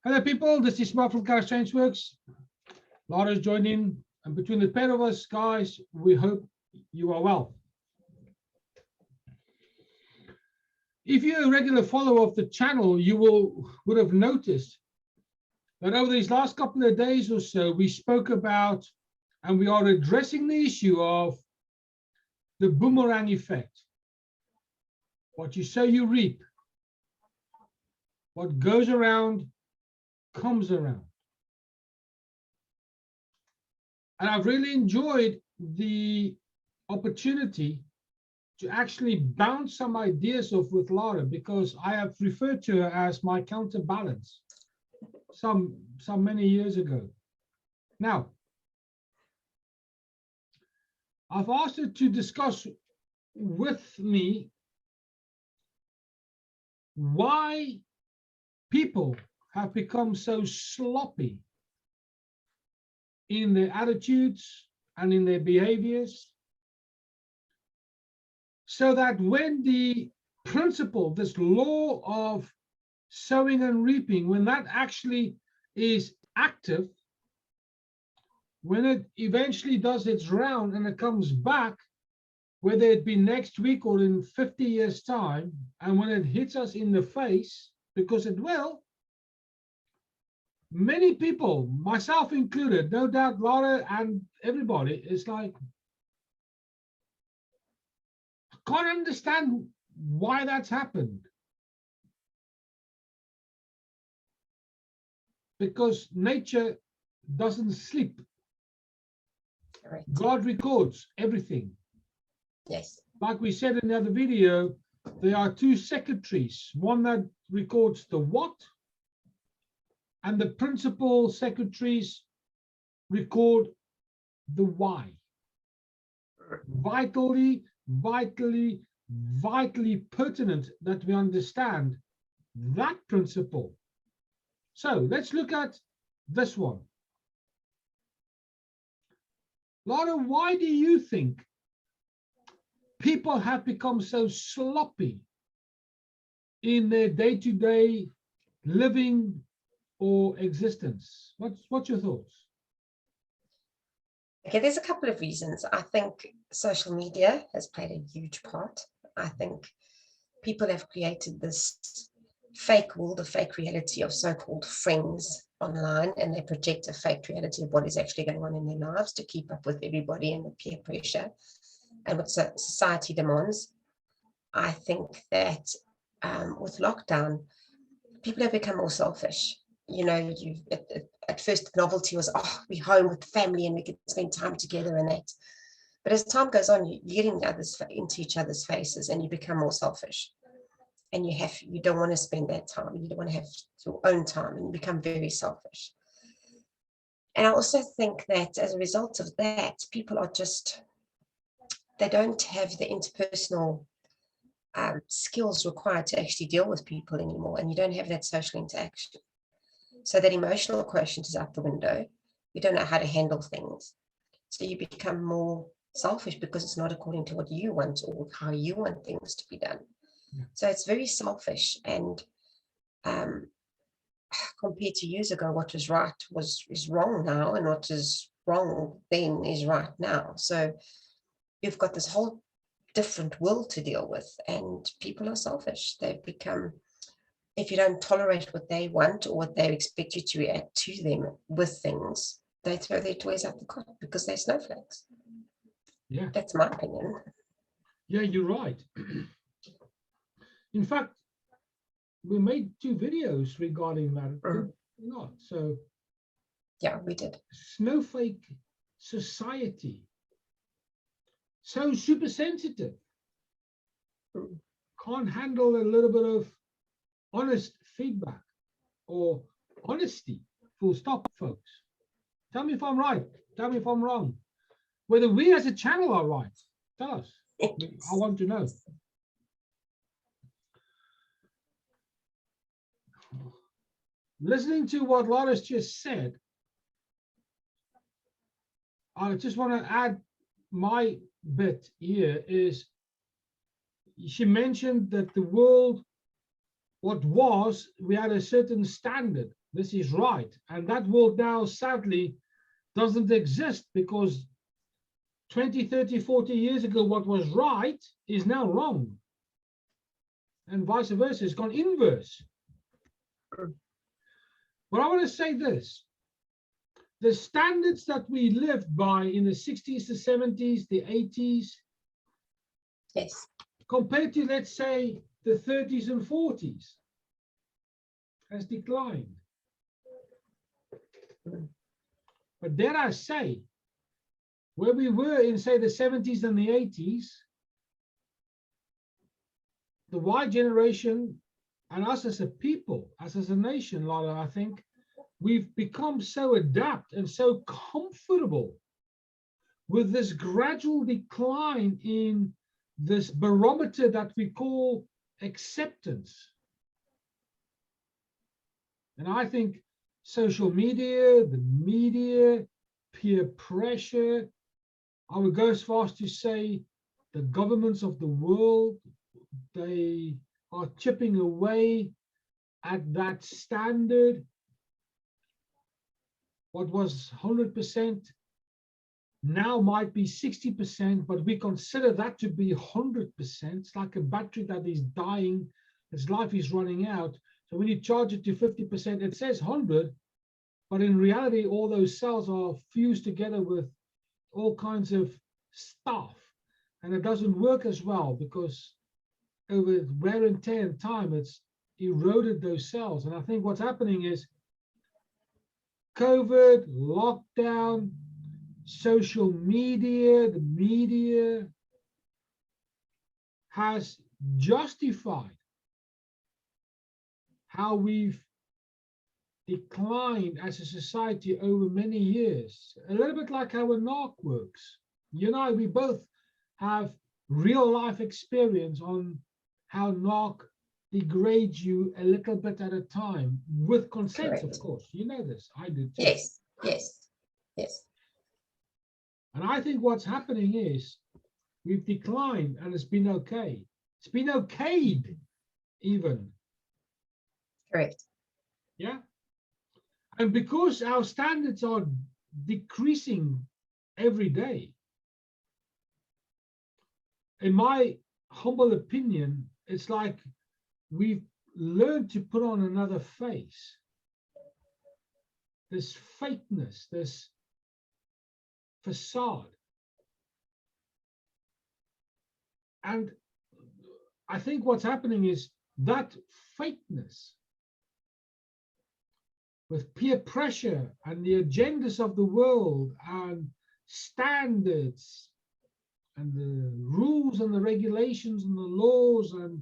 Hello, people. This is Mark from Kharischangeworks. Lara's joined in, and between the pair of us, guys, we hope you are well. If you're a regular follower of the channel, you would have noticed that over these last couple of days or so, we spoke about, and we are addressing the issue of the boomerang effect. What you sow, you reap. What goes around comes around. And I've really enjoyed the opportunity to actually bounce some ideas off with Lara, because I have referred to her as my counterbalance some many years ago. Now, I've asked her to discuss with me why people have become so sloppy in their attitudes and in their behaviors, so that when the principle, this law of sowing and reaping, when that actually is active, when it eventually does its round and it comes back, whether it be next week or in 50 years' time, and when it hits us in the face, because it will, many people, myself included, no doubt Lara and everybody, is like, I can't understand why that's happened. Because nature doesn't sleep. Right. God records everything. Yes. Like we said in the other video, there are two secretaries, one that records the what, and the principal secretaries record the why. Vitally pertinent that we understand that principle. So let's look at this one. Lara, why do you think people have become so sloppy in their day-to-day living or existence? What's your thoughts? Okay, there's a couple of reasons. I think social media has played a huge part. I think people have created this fake world, a fake reality of so-called friends online, and they project a fake reality of what is actually going on in their lives to keep up with everybody and the peer pressure and what society demands. I think that with lockdown, people have become more selfish. You know, at first the novelty was, oh, we're home with the family and we can spend time together and that. But as time goes on, you get into each other's faces and you become more selfish. And you don't want to spend that time. You don't want to have your own time, and you become very selfish. And I also think that as a result of that, people are they don't have the interpersonal skills required to actually deal with people anymore, and you don't have that social interaction. So that emotional quotient is out the window. You don't know how to handle things. So you become more selfish because it's not according to what you want or how you want things to be done. Yeah. So it's very selfish, and compared to years ago, what was right is wrong now, and what is wrong then is right now. So you've got this whole different world to deal with, and people are selfish. They've become, if you don't tolerate what they want or what they expect you to react to them with things, they throw their toys out the cot because they're snowflakes. Yeah, that's my opinion. Yeah, you're right. In fact, we made 2 videos regarding that. Did we not? So yeah, we did. Snowflake Society, so super sensitive, can't handle a little bit of honest feedback or honesty. Full stop, folks. Tell me if I'm right. Tell me if I'm wrong. Whether we as a channel are right. Tell us. I want to know. Listening to what Lara's just said, I just want to add my bit here is, she mentioned that the world, we had a certain standard. this is right. And that world now, sadly, doesn't exist, because 20, 30, 40 years ago, what was right is now wrong. And vice versa, it's gone inverse. But I want to say this. The standards that we lived by in the 60s, the 70s, the 80s, Yes. compared to, let's say, the 30s and 40s, has declined. But dare I say, where we were in, say, the 70s and the 80s, the Y generation and us as a people, as a nation, Lara, I think we've become so adept and so comfortable with this gradual decline in this barometer that we call acceptance. And I think social media, the media, peer pressure, I would go as far as to say the governments of the world, they are chipping away at that standard. What was 100% now might be 60%, but we consider that to be 100%. It's like a battery that is dying, its life is running out. So when you charge it to 50%, it says 100, but in reality, all those cells are fused together with all kinds of stuff, and it doesn't work as well because over wear and tear and time, it's eroded those cells. And I think what's happening is COVID, lockdown, social media, the media has justified how we've declined as a society over many years. A little bit like how a NARC works. You and I, we both have real life experience on how NARC degrades you a little bit at a time, with consent, Correct. of course. You know this, I do too. Yes, yes, yes. And I think what's happening is we've declined, and it's been okay. It's been okayed even. Correct. Yeah. And because our standards are decreasing every day, in my humble opinion, it's like we've learned to put on another face. This fakeness, this facade. And I think what's happening is that fakeness, with peer pressure and the agendas of the world and standards and the rules and the regulations and the laws, and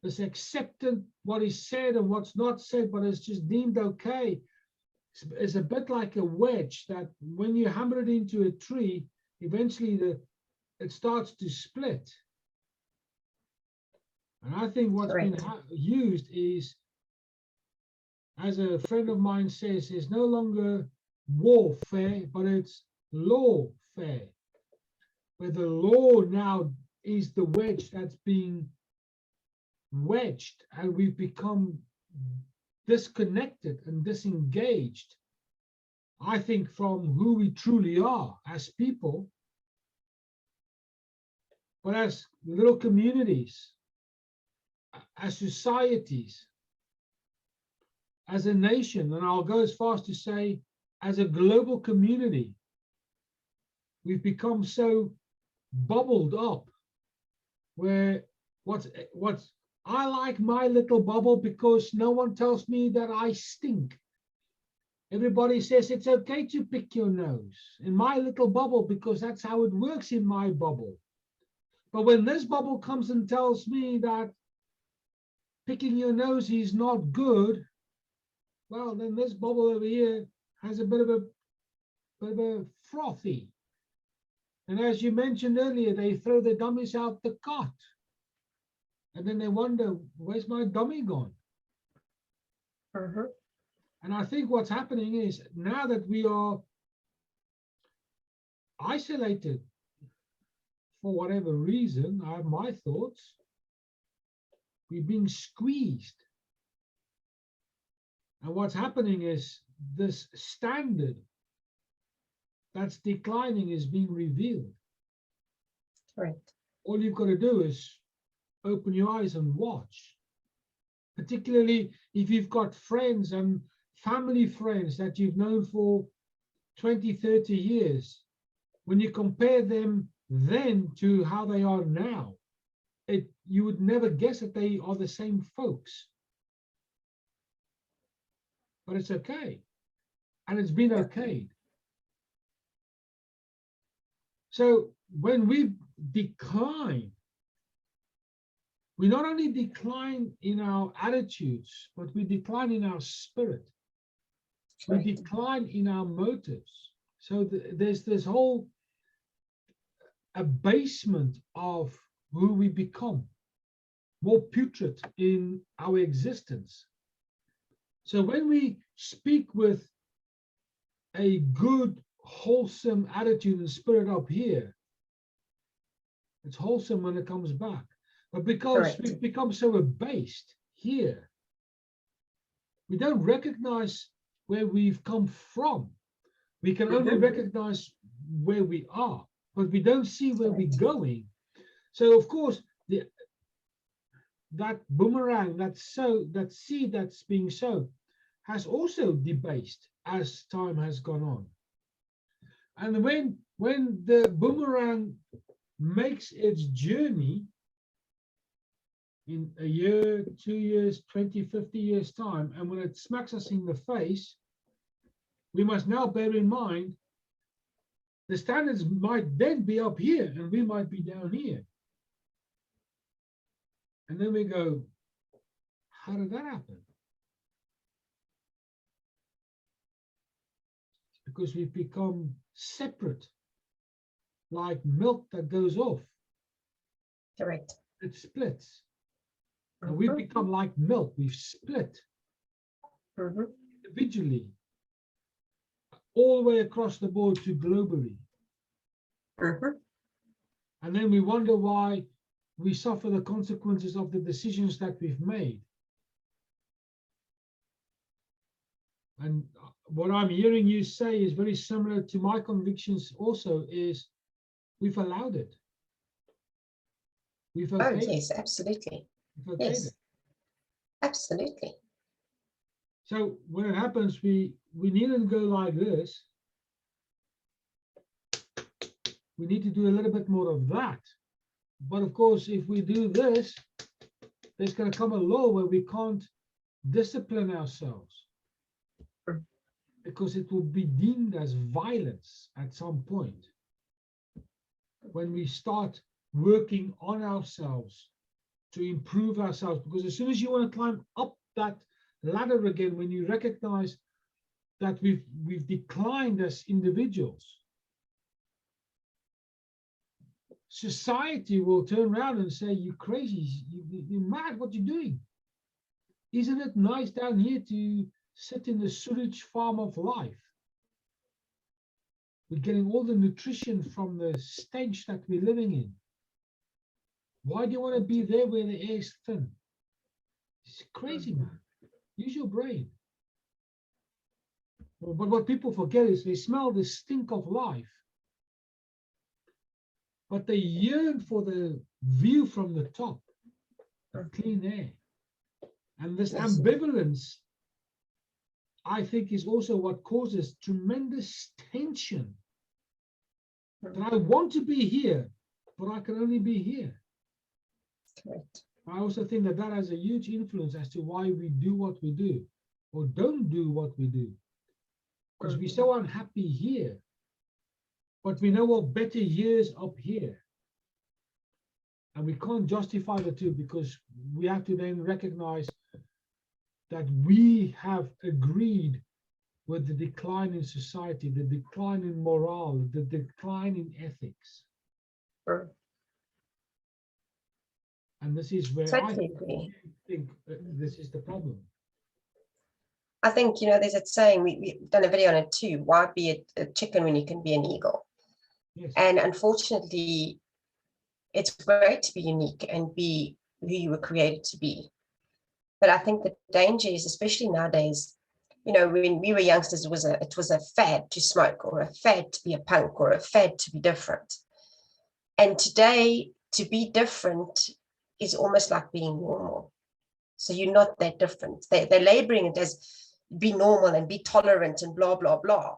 this acceptance, what is said and what's not said, but it's just deemed okay. It's a bit like a wedge that when you hammer it into a tree, eventually it starts to split. And I think what's been used is, as a friend of mine says, is no longer warfare, but it's lawfare, where the law now is the wedge that's being wedged, and we've become disconnected and disengaged, I think, from who we truly are as people, but as little communities, as societies, as a nation, and I'll go as far as to say, as a global community. We've become so bubbled up, where what's I like my little bubble because no one tells me that I stink. Everybody says it's okay to pick your nose in my little bubble because that's how it works in my bubble. But when this bubble comes and tells me that picking your nose is not good, well, then this bubble over here has a bit of a frothy. And as you mentioned earlier, they throw the dummies out the cot. And then they wonder, where's my dummy gone? Mm-hmm. And I think what's happening is, now that we are isolated for whatever reason, I have my thoughts, we're being squeezed. And what's happening is this standard that's declining is being revealed. Right. All you've got to do is open your eyes and watch. Particularly if you've got friends and family friends that you've known for 20, 30 years. When you compare them then to how they are now, you would never guess that they are the same folks. But it's okay. And it's been okayed. So when we decline, we not only decline in our attitudes, but we decline in our spirit. We decline in our motives. So there's this whole abasement of who we become, more putrid in our existence. So when we speak with a good, wholesome attitude and spirit up here, it's wholesome when it comes back. But because we've become so abased here, we don't recognize where we've come from. We can only recognize where we are, but we don't see where we're going. So of course, that boomerang, that seed that's being sown has also debased as time has gone on. And when the boomerang makes its journey in a year, 2 years, 20, 50 years time, and when it smacks us in the face, we must now bear in mind the standards might then be up here and we might be down here. And then we go, how did that happen? It's because we've become separate, like milk that goes off. Correct. It splits. And we've become like milk. We've split individually, all the way across the board to globally. And then we wonder why we suffer the consequences of the decisions that we've made. And what I'm hearing you say is very similar to my convictions also, is we've allowed it. We've okayed yes, absolutely. We've okayed Yes, it. absolutely. So when it happens, we needn't go like this. We need to do a little bit more of that. But of course, if we do this, there's going to come a law where we can't discipline ourselves, because it will be deemed as violence at some point when we start working on ourselves to improve ourselves. Because as soon as you want to climb up that ladder again, when you recognize that we've declined as individuals, society will turn around and say, "You crazy, you're mad, what you doing? Isn't it nice down here to sit in the sewage farm of life? We're getting all the nutrition from the stench that we're living in. Why do you want to be there where the air is thin?" It's crazy, man. Use your brain. But what people forget is they smell the stink of life, but they yearn for the view from the top of clean air. And this ambivalence, I think, is also what causes tremendous tension. That I want to be here, but I can only be here. Correct. I also think that that has a huge influence as to why we do what we do or don't do what we do. Because we're so unhappy here, but we know of better years up here. And we can't justify the two, because we have to then recognize that we have agreed with the decline in society, the decline in morale, the decline in ethics. And this is where I think this is the problem. I think, there's a saying, we've done a video on it too, why be a chicken when you can be an eagle? Yes. And unfortunately, it's great to be unique and be who you were created to be. But I think the danger is, especially nowadays, You know, when we were youngsters, it was a fad to smoke, or a fad to be a punk, or a fad to be different. And today, to be different is almost like being normal. So you're not that different. They're labeling it as be normal and be tolerant and blah, blah, blah.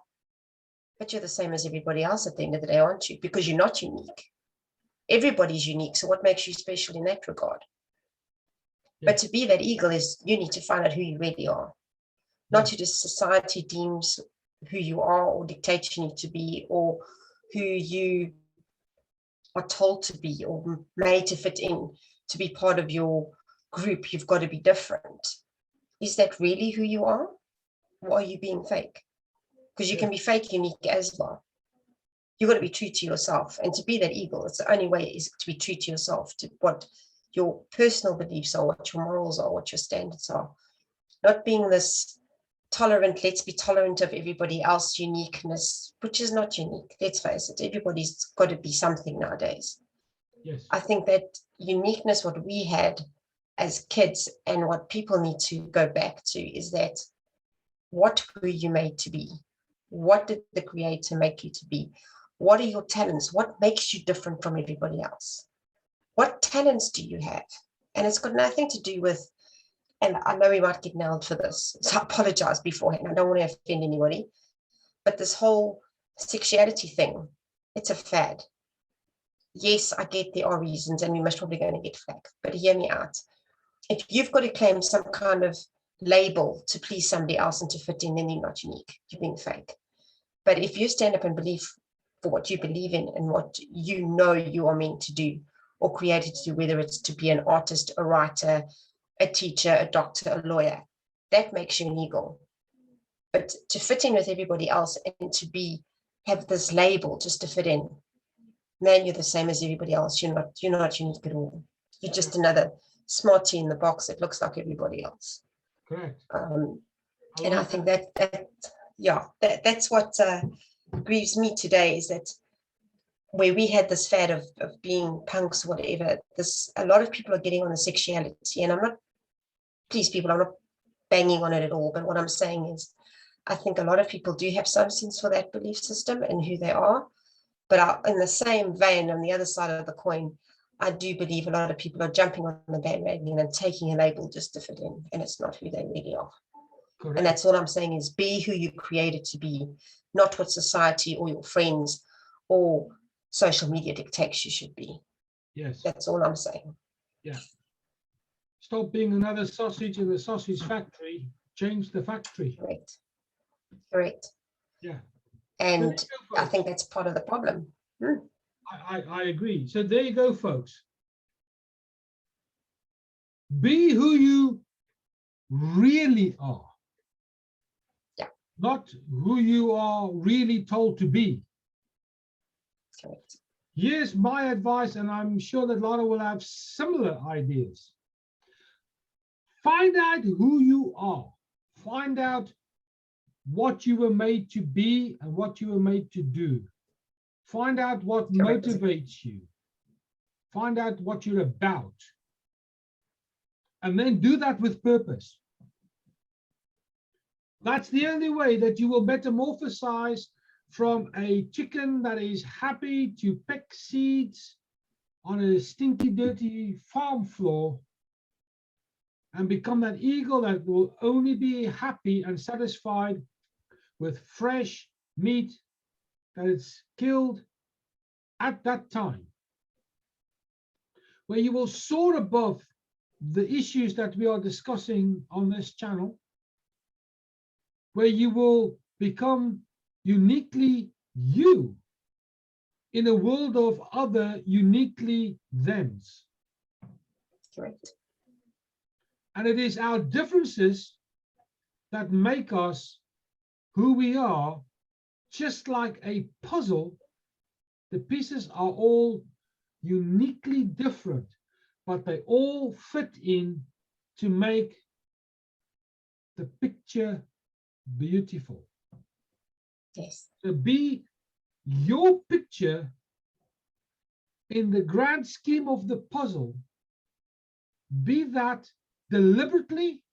But you're the same as everybody else at the end of the day, aren't you? Because you're not unique. Everybody's unique. So what makes you special in that regard? Yeah. But to be that eagle is you need to find out who you really are. Not who the society deems who you are or dictates you need to be, or who you are told to be or made to fit in to be part of your group. You've got to be different. Is that really who you are? Or are you being fake? Because you can be fake unique as well. You've got to be true to yourself. And to be that eagle, it's the only way is to be true to yourself, to what your personal beliefs are, what your morals are, what your standards are. Not being this tolerant, let's be tolerant of everybody else's uniqueness, which is not unique. Let's face it, everybody's got to be something nowadays. Yes. I think that uniqueness, what we had as kids and what people need to go back to is that what were you made to be? What did the Creator make you to be? What are your talents? What makes you different from everybody else? What talents do you have? And it's got nothing to do with, and I know we might get nailed for this, so I apologize beforehand. I don't want to offend anybody, but this whole sexuality thing, it's a fad. Yes, I get there are reasons and we must probably going to get flack, but hear me out. If you've got to claim some kind of label to please somebody else and to fit in, then you're not unique. You're being fake. But if you stand up and believe for what you believe in and what you know you are meant to do or created to do, whether it's to be an artist, a writer, a teacher, a doctor, a lawyer, that makes you an eagle. But to fit in with everybody else and to have this label just to fit in, man, you're the same as everybody else. You're not unique at all. You're just another smarty in the box that looks like everybody else. Correct. And I think that's what grieves me today, is that where we had this fad of being punks, whatever, a lot of people are getting on the sexuality, and I'm not banging on it at all, but what I'm saying is I think a lot of people do have some sense for that belief system and who they are, but in the same vein, on the other side of the coin, I do believe a lot of people are jumping on the bandwagon and taking a label just to fit in, and it's not who they really are. Correct. And that's all I'm saying is be who you created to be, not what society or your friends or social media dictates you should be. Yes. That's all I'm saying. Yeah. Stop being another sausage in the sausage factory. Change the factory. Correct. Yeah. And I think that's part of the problem. I agree. So there you go, folks. Be who you really are. Yeah. Not who you are really told to be. Correct. Here's my advice, and I'm sure that Lara will have similar ideas. Find out who you are. Find out what you were made to be and what you were made to do. Find out what motivates you. Find out what you're about. And then do that with purpose. That's the only way that you will metamorphosize from a chicken that is happy to pick seeds on a stinky, dirty farm floor and become that eagle that will only be happy and satisfied with fresh meat that is killed at that time, where you will soar above the issues that we are discussing on this channel, where you will become uniquely you in a world of other uniquely thems. Correct. And it is our differences that make us who we are. Just like a puzzle, the pieces are all uniquely different, but they all fit in to make the picture beautiful. Yes. So be your picture in the grand scheme of the puzzle. Be that deliberately,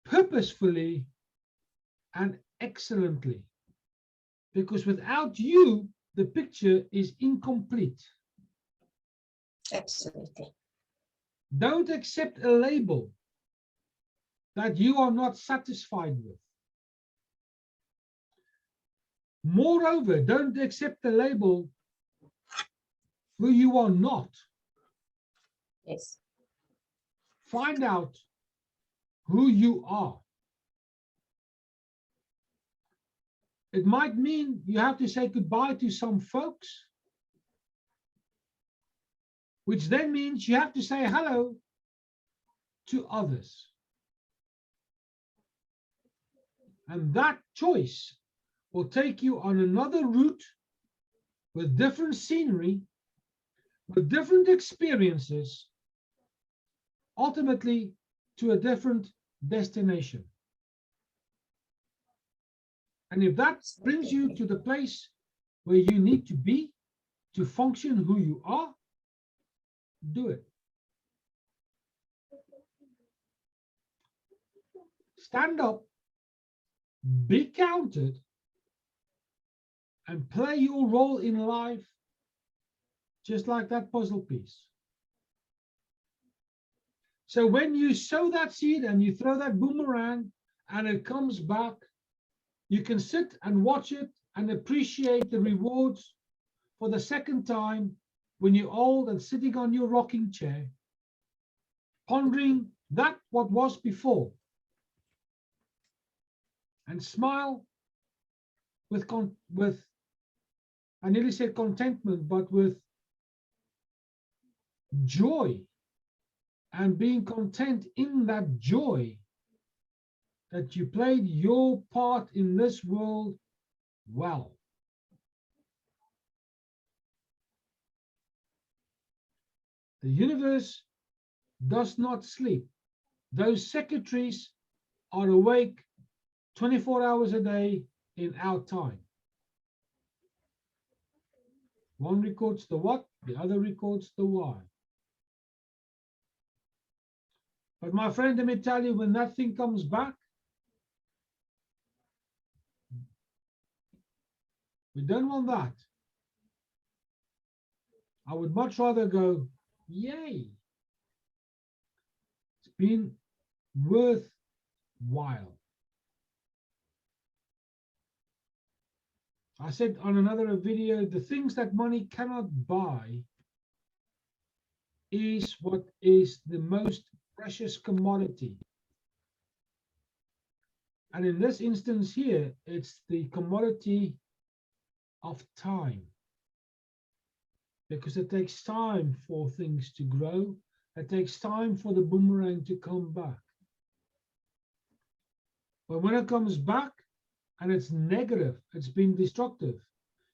purposefully, and excellently. Because without you, the picture is incomplete. Absolutely. Don't accept a label that you are not satisfied with. Moreover, don't accept the label who you are not. Yes. Find out who you are. It might mean you have to say goodbye to some folks, which then means you have to say hello to others. And that choice will take you on another route with different scenery, with different experiences, ultimately to a different destination. And if that brings you to the place where you need to be to function who you are, do it. Stand up, be counted, and play your role in life just like that puzzle piece. So when you sow that seed and you throw that boomerang and it comes back, you can sit and watch it and appreciate the rewards for the second time when you're old and sitting on your rocking chair, pondering that what was before, and smile with I nearly said contentment, but with joy, and being content in that joy that you played your part in this world well. The universe does not sleep. Those secretaries are awake 24 hours a day in our time. One records the what, the other records the why. But my friend, let me tell you, when that thing comes back, we don't want that. I would much rather go, yay. It's been worthwhile. I said on another video, the things that money cannot buy is what is the most precious commodity. And in this instance here, it's the commodity of time. Because it takes time for things to grow. It takes time for the boomerang to come back. But when it comes back and it's negative, it's been destructive,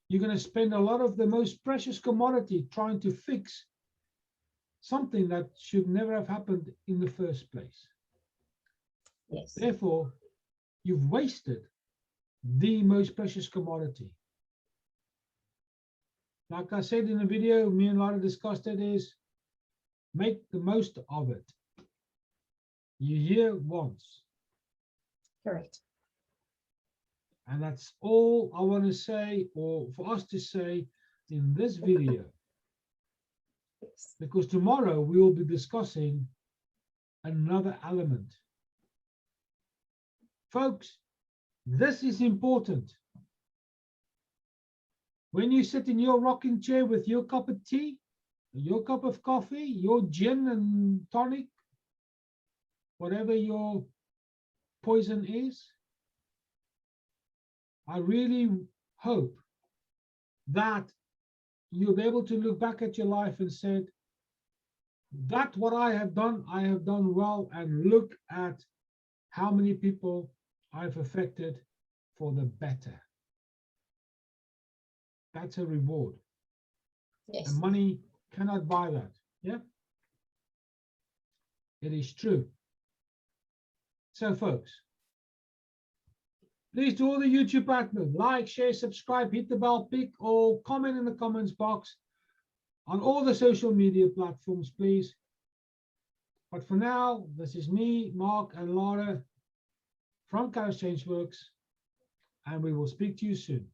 you're going to spend a lot of the most precious commodity trying to fix something that should never have happened in the first place. Yes. Therefore, you've wasted the most precious commodity. Like I said in the video, me and Lara discussed it, is make the most of it. You're here once. Correct. And that's all I want to say, or for us to say in this video. Yes. Because tomorrow we will be discussing another element. Folks, this is important. When you sit in your rocking chair with your cup of tea, your cup of coffee, your gin and tonic, whatever your poison is, I really hope that you'll be able to look back at your life and said, that what I have done well, and look at how many people I've affected for the better. That's a reward. Yes. And money cannot buy that. Yeah, it is true. So folks, please, to all the YouTube admin, like, share, subscribe, hit the bell, pick, or comment in the comments box on all the social media platforms, please. But for now, this is me, Mark, and Lara from Kharischangeworks and we will speak to you soon.